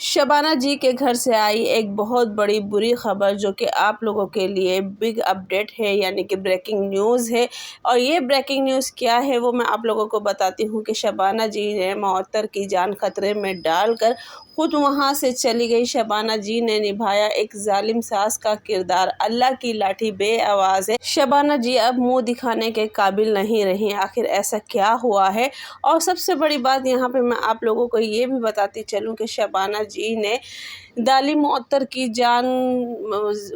शबाना जी के घर से आई एक बहुत बड़ी बुरी खबर जो कि आप लोगों के लिए बिग अपडेट है, यानी कि ब्रेकिंग न्यूज़ है। और ये ब्रेकिंग न्यूज़ क्या है वो मैं आप लोगों को बताती हूँ कि शबाना जी ने मअतर की जान खतरे में डालकर खुद वहाँ से चली गई। शबाना जी ने निभाया एक जालिम सास का किरदार। अल्लाह की लाठी बेआवाज़ है। शबाना जी अब मुंह दिखाने के काबिल नहीं रही। आखिर ऐसा क्या हुआ है? और सबसे बड़ी बात यहाँ पे मैं आप लोगों को ये भी बताती चलूँ कि शबाना जी ने जालिम मअतर की जान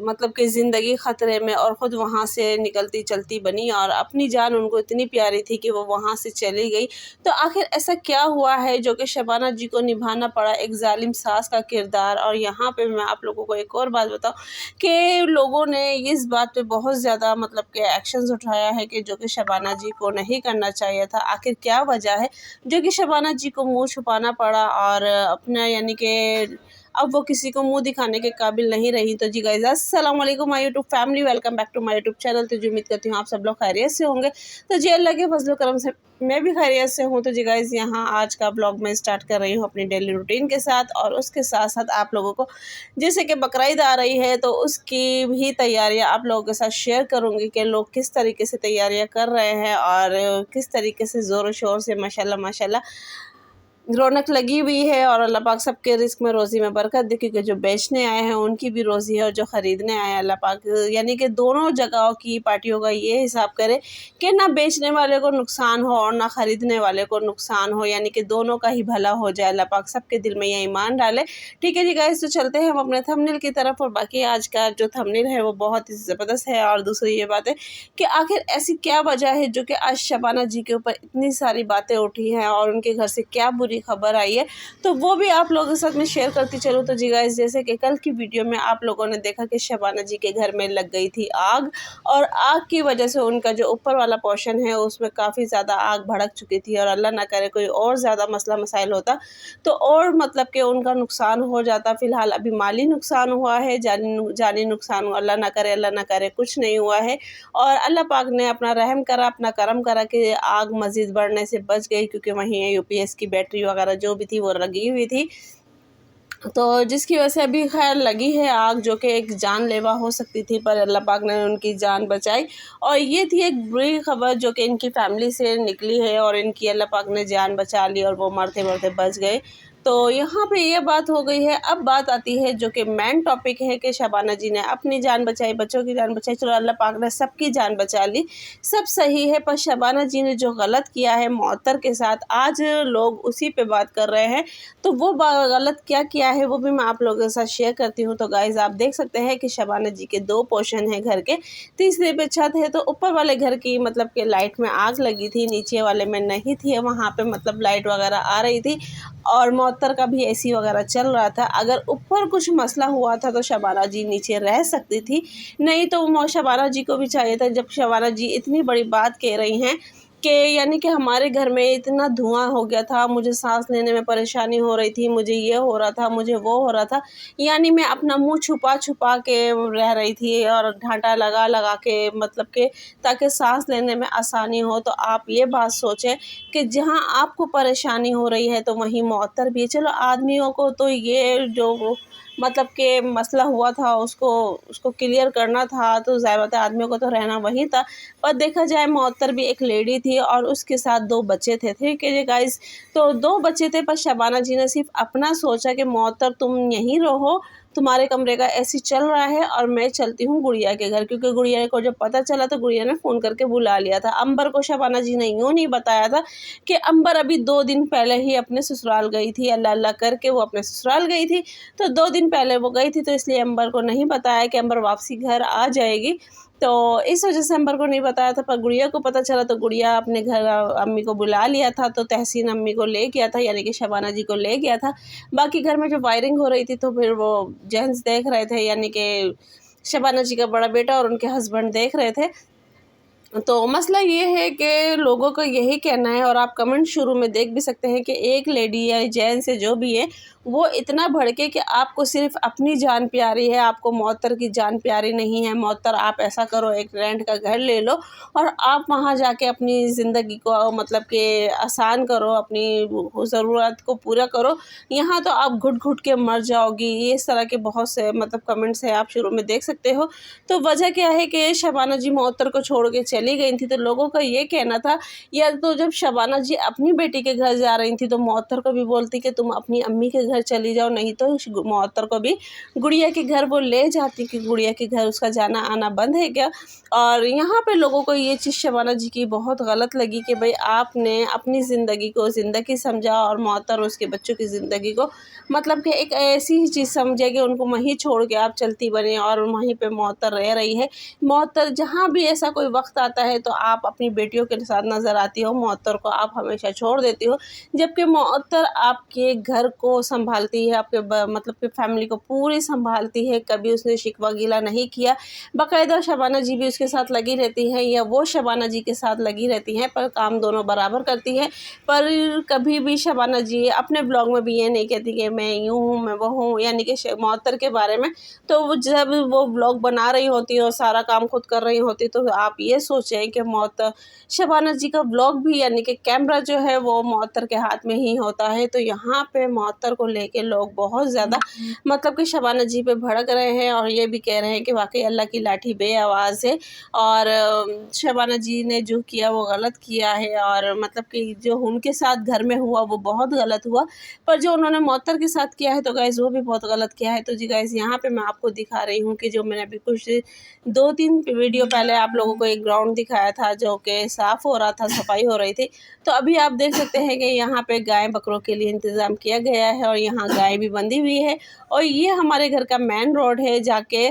मतलब कि ज़िंदगी ख़तरे में और ख़ुद वहाँ से निकलती चलती बनी और अपनी जान उनको इतनी प्यारी थी कि वो वहाँ से चली गई। तो आखिर ऐसा क्या हुआ है जो कि शबाना जी को निभाना पड़ा एक जालिम सास का किरदार। और यहाँ पे मैं आप लोगों को एक और बात बताऊँ कि लोगों ने इस बात पे बहुत ज़्यादा मतलब कि एक्शंस उठाया है कि जो कि शबाना जी को नहीं करना चाहिए था। आखिर क्या वजह है जो कि शबाना जी को मुँह छुपाना पड़ा और अपना यानी कि अब वो किसी को मुंह दिखाने के काबिल नहीं रही। तो जी गाइस, अस्सलाम वालेकुम my YouTube family, welcome back to my YouTube channel. तो जी उम्मीद करती हूँ आप सब लोग खैरियत से होंगे। तो जी अल्लाह के फजल करम से मैं भी खैरियत से हूँ। तो जी गाइस, यहाँ आज का ब्लॉग मैं स्टार्ट कर रही हूँ अपनी डेली रूटीन के साथ और उसके साथ साथ आप लोगों को जैसे कि बकरीद आ रही है तो उसकी भी तैयारियाँ आप लोगों के साथ शेयर करूँगी कि लोग किस तरीके से तैयारियाँ कर रहे हैं और किस तरीके से ज़ोर शोर से माशाल्लाह माशाल्लाह रौनक लगी हुई है। और अल्लाह पाक सबके रिस्क में रोज़ी में बरकत दे, क्योंकि जो बेचने आए हैं उनकी भी रोज़ी है और जो ख़रीदने आए हैं अल्लाह पाक यानी कि दोनों जगहों की पार्टियों का ये हिसाब करे कि ना बेचने वाले को नुकसान हो और ना ख़रीदने वाले को नुकसान हो, यानी कि दोनों का ही भला हो जाए। अल्लाह पाक सबके दिल में ये ईमान डाले। ठीक है जी गाइस, तो चलते हैं हम अपने थंबनेल की तरफ। और बाकी आज का जो थंबनेल है वो बहुत ही ज़बरदस्त है। और दूसरी ये बात है कि आखिर ऐसी क्या वजह है जो कि आज शबाना जी के ऊपर इतनी सारी बातें उठी हैं और उनके घर से क्या बुरी खबर आई है, तो वो भी आप लोगों के साथ में शेयर करती चलूँ। तो जी गाइस, जैसे कि कल की वीडियो में आप लोगों ने देखा कि शबाना जी के घर में लग गई थी आग और आग की वजह से उनका जो ऊपर वाला पोर्शन है उसमें काफ़ी ज़्यादा आग भड़क चुकी थी और अल्लाह ना करे कोई और ज़्यादा मसला मसाइल होता तो और मतलब कि उनका नुकसान हो जाता। फ़िलहाल अभी माली नुकसान हुआ है, जानी नुकसान हुआ अल्लाह ना करे कुछ नहीं हुआ है। और अल्लाह पाक ने अपना रहम करा, अपना करम करा कि आग मज़ीद बढ़ने से बच गई, क्योंकि वहीं यूपीएस की बैटरी वगैरह जो भी थी वो लगी हुई थी, तो जिसकी वजह से अभी खैर लगी है आग जो कि एक जानलेवा हो सकती थी, पर अल्लाह पाक ने उनकी जान बचाई। और ये थी एक बुरी खबर जो कि इनकी फैमिली से निकली है और इनकी अल्लाह पाक ने जान बचा ली और वो मरते मरते बच गए। तो यहाँ पे ये बात हो गई है। अब बात आती है जो कि मेन टॉपिक है कि शबाना जी ने अपनी जान बचाई, बच्चों की जान बचाई, चलो अल्लाह पाक ने सबकी जान बचा ली, सब सही है। पर शबाना जी ने जो गलत किया है मअतर के साथ, आज लोग उसी पे बात कर रहे हैं। तो वो गलत क्या किया है वो भी मैं आप लोगों के साथ शेयर करती हूँ। तो गाइज़, आप देख सकते हैं कि शबाना जी के 2 पोर्शन हैं घर के, तीसरे पे छत है। तो ऊपर वाले घर की मतलब कि लाइट में आग लगी थी, नीचे वाले में नहीं थी, वहाँ पे मतलब लाइट वगैरह आ रही थी और मअतर का भी एसी वगैरह चल रहा था। अगर ऊपर कुछ मसला हुआ था तो शबाना जी नीचे रह सकती थी, नहीं तो शबाना जी को भी चाहिए था। जब शबाना जी इतनी बड़ी बात कह रही हैं कि यानी कि हमारे घर में इतना धुआं हो गया था, मुझे सांस लेने में परेशानी हो रही थी, मुझे ये हो रहा था, मुझे वो हो रहा था, यानी मैं अपना मुंह छुपा छुपा के रह रही थी और ढांटा लगा लगा के मतलब कि ताकि सांस लेने में आसानी हो। तो आप ये बात सोचें कि जहां आपको परेशानी हो रही है तो वहीं मअतर भी है। चलो आदमियों को तो ये जो मतलब कि मसला हुआ था उसको उसको क्लियर करना था, तो ज़ाहिर बात है आदमियों को तो रहना वहीं था। पर देखा जाए मअतर भी एक लेडी थी और उसके साथ 2 बच्चे थे। ठीक है जी गाइस, तो 2 बच्चे थे, पर शबाना जी ने सिर्फ अपना सोचा कि मअतर तुम यहीं रहो, तुम्हारे कमरे का एसी चल रहा है और मैं चलती हूँ गुड़िया के घर, क्योंकि गुड़िया को जब पता चला तो गुड़िया ने फ़ोन करके बुला लिया था। अंबर को शबाना जी ने यूँ नहीं बताया था कि अंबर अभी 2 दिन पहले ही अपने ससुराल गई थी, अल्लाह अल्लाह करके वो अपने ससुराल गई थी। तो 2 दिन पहले वो गई थी, तो इसलिए अंबर को नहीं बताया कि अंबर वापसी घर आ जाएगी। तो इस वजह से अंबर को नहीं बताया था। पर गुड़िया को पता चला तो गुड़िया अपने घर अम्मी को बुला लिया था, तो तहसीन अम्मी को ले गया था, यानी कि शबाना जी को ले गया था। बाकी घर में जो वायरिंग हो रही थी तो फिर वो जेंट्स देख रहे थे, यानी कि शबाना जी का बड़ा बेटा और उनके हस्बैंड देख रहे थे। तो मसला ये है कि लोगों का यही कहना है, और आप कमेंट शुरू में देख भी सकते हैं कि एक लेडी या जेंट्स से जो भी है वो इतना भड़के कि आपको सिर्फ अपनी जान प्यारी है, आपको मौतर की जान प्यारी नहीं है। मौतर आप ऐसा करो, एक रेंट का घर ले लो और आप वहाँ जाके अपनी ज़िंदगी को मतलब कि आसान करो, अपनी ज़रूरत को पूरा करो। यहाँ तो आप घुट घुट के मर जाओगी। ये इस तरह के बहुत से मतलब कमेंट्स हैं, आप शुरू में देख सकते हो। तो वजह क्या है कि शबाना जी मौतर को छोड़ के चली गई थी, तो लोगों का ये कहना था, या तो जब शबाना जी अपनी बेटी के घर जा रही थी तो मौतर को भी बोलती कि तुम अपनी अम्मी के घर चली जाओ, नहीं तो मौतर को भी गुड़िया के घर वो ले जाती कि गुड़िया के घर उसका जाना आना बंद है क्या। और यहाँ पे लोगों को ये चीज़ शबाना जी की बहुत गलत लगी कि भाई आपने अपनी ज़िंदगी को ज़िंदगी समझा और मौतर उसके बच्चों की ज़िंदगी को मतलब कि एक ऐसी ही चीज़ समझे कि उनको वहीं छोड़ के आप चलती बने और वहीं पे मौतर रह रही है। मौतर जहाँ भी ऐसा कोई वक्त आता है तो आप अपनी बेटियों के साथ नज़र आती हो, मौतर को आप हमेशा छोड़ देती हो, जबकि मौतर आपके घर को संभालती है, आपके मतलब कि फैमिली को पूरी संभालती है। कभी उसने शिकवा गिला नहीं किया। बाकायदा शबाना जी भी उसके साथ लगी रहती हैं या वो शबाना जी के साथ लगी रहती हैं, पर काम दोनों बराबर करती हैं। पर कभी भी शबाना जी अपने ब्लॉग में भी ये नहीं कहती कि मैं यूँ हूँ, मैं वो हूँ, यानी कि मौतर के बारे में। तो वो जब वो ब्लॉग बना रही होती है और सारा काम खुद कर रही होती, तो आप ये सोचें कि शबाना जी का ब्लॉग भी यानी कि कैमरा जो है वो मौतर के हाथ में ही होता है। तो यहाँ पे मौतर को लेके लोग बहुत ज़्यादा मतलब कि शबाना जी पे भड़क रहे हैं और ये भी कह रहे हैं कि वाकई अल्लाह की लाठी बेआवाज़ है और शबाना जी ने जो किया वो गलत किया है, और मतलब कि जो उनके साथ घर में हुआ वो बहुत गलत हुआ, पर जो उन्होंने मौतर के साथ किया है तो गाइज़ वो भी बहुत गलत किया है। तो जी गाइज़ यहाँ पे मैं आपको दिखा रही हूँ कि जो मैंने अभी कुछ 2-3 वीडियो पहले आप लोगों को एक ग्राउंड दिखाया था जो कि साफ़ हो रहा था, सफाई हो रही थी। तो अभी आप देख सकते हैं कि यहाँ पे गाय बकरों के लिए इंतज़ाम किया गया है और यहाँ गाय भी बंधी हुई है, और ये हमारे घर का मेन रोड है जाके,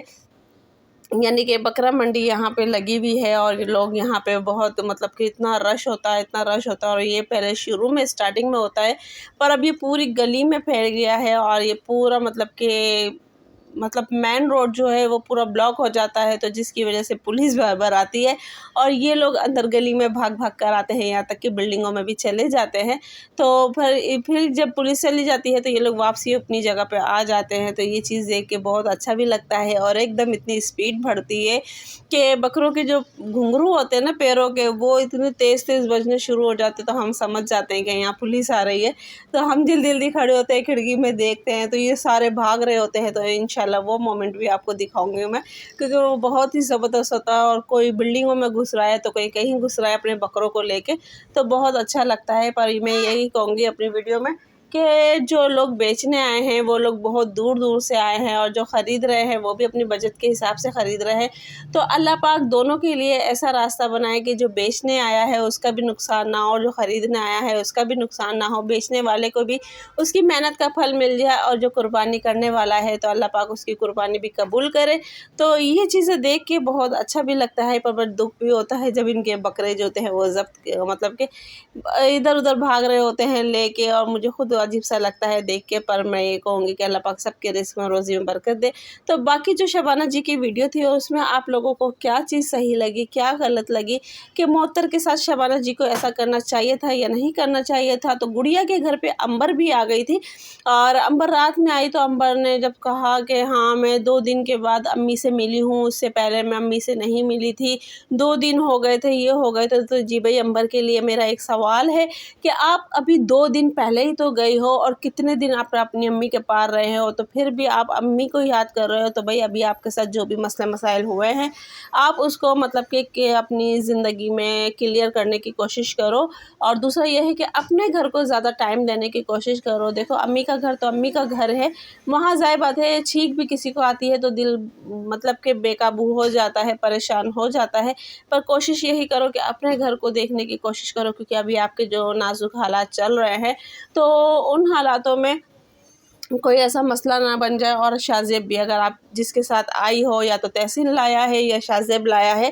यानी कि बकरा मंडी यहाँ पे लगी हुई है। और लोग यहाँ पे बहुत मतलब कि इतना रश होता है, इतना रश होता है, और ये पहले शुरू में स्टार्टिंग में होता है, पर अब ये पूरी गली में फैल गया है और ये पूरा मतलब मेन रोड जो है वो पूरा ब्लॉक हो जाता है, तो जिसकी वजह से पुलिस बार आती है और ये लोग अंदर गली में भाग भाग कर आते हैं, यहाँ तक कि बिल्डिंगों में भी चले जाते हैं। तो फिर जब पुलिस चली जाती है तो ये लोग वापसी अपनी जगह पे आ जाते हैं। तो ये चीज़ देख के बहुत अच्छा भी लगता है, और एकदम इतनी स्पीड बढ़ती है कि बकरों के जो घुंघरू होते हैं ना पैरों के, वो इतने तेज़ तेज़ बजने शुरू हो जाते, तो हम समझ जाते हैं कि यहाँ पुलिस आ रही है। तो हम जल्दी जल्दी खड़े होते हैं, खिड़की में देखते हैं तो ये सारे भाग रहे होते हैं। तो इंशाल्लाह वो मोमेंट भी आपको दिखाऊंगी मैं, क्योंकि वो बहुत ही ज़बरदस्त होता है। और कोई बिल्डिंगों में घुस रहा है तो कोई कहीं घुस रहा है अपने बकरों को लेके, तो बहुत अच्छा लगता है। पर मैं यही कहूँगी अपनी वीडियो में कि जो लोग बेचने आए हैं वो लोग बहुत दूर दूर से आए हैं, और जो ख़रीद रहे हैं वो भी अपनी बजट के हिसाब से ख़रीद रहे हैं। तो अल्लाह पाक दोनों के लिए ऐसा रास्ता बनाए कि जो बेचने आया है उसका भी नुकसान ना हो, जो ख़रीदने आया है उसका भी नुकसान ना हो, बेचने वाले को भी उसकी मेहनत का फल मिल जाए, और जो कुर्बानी करने वाला है तो अल्लाह पाक उसकी कुर्बानी भी कबूल करे। तो ये चीज़ें देख के बहुत अच्छा भी लगता है, पर दुख भी होता है जब इनके बकरे जो होते हैं वो ज़ब्त मतलब कि इधर उधर भाग रहे होते हैं लेके, और मुझे खुद अजीब सा लगता है देख के। पर मैं ये कहूँगी कि अल्लाह पाक सबके रिज़्क़ में रोज़ी में बरकत दे। तो बाकी जो शबाना जी की वीडियो थी उसमें आप लोगों को क्या चीज़ सही लगी, क्या गलत लगी, कि मौतर के साथ शबाना जी को ऐसा करना चाहिए था या नहीं करना चाहिए था। तो गुड़िया के घर पे अंबर भी आ गई थी, और अंबर रात में आई तो अंबर ने जब कहा कि हाँ मैं 2 दिन के बाद अम्मी से मिली हूँ, उससे पहले मैं अम्मी से नहीं मिली थी, 2 दिन हो गए थे, ये हो गए थे। तो जी भाई अंबर के लिए मेरा एक सवाल है कि आप अभी 2 दिन पहले ही तो गई हो, और कितने दिन आप अपनी अम्मी के पार रहे हो, तो फिर भी आप अम्मी को याद कर रहे हो। तो भाई अभी आपके साथ जो भी मसले मसाइल हुए हैं आप उसको मतलब कि अपनी ज़िंदगी में क्लियर करने की कोशिश करो। और दूसरा ये है कि अपने घर को ज़्यादा टाइम देने की कोशिश करो। देखो अम्मी का घर तो अम्मी का घर है, वहाँ ज़ाहिर बात है छींक भी किसी को आती है तो दिल मतलब कि बेकाबू हो जाता है, परेशान हो जाता है। पर कोशिश यही करो कि अपने घर को देखने की कोशिश करो, क्योंकि अभी आपके जो नाजुक हालात चल रहे हैं तो उन हालातों में कोई ऐसा मसला ना बन जाए। और शाज़ेब भी अगर आप जिसके साथ आई हो या तो तहसीन लाया है या शाज़ेब लाया है,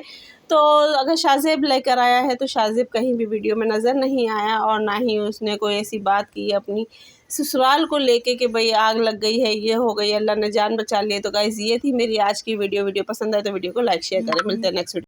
तो अगर शाज़ेब लेकर आया है तो शाज़ेब कहीं भी वीडियो में नज़र नहीं आया, और ना ही उसने कोई ऐसी बात की अपनी ससुराल को लेके कि भाई आग लग गई है, ये हो गई, अल्लाह ने जान बचा ली। तो गाइज़ ये थी मेरी आज की वीडियो पसंद आए तो वीडियो को लाइक शेयर करें। मिलते हैं नेक्स्ट वीडियो।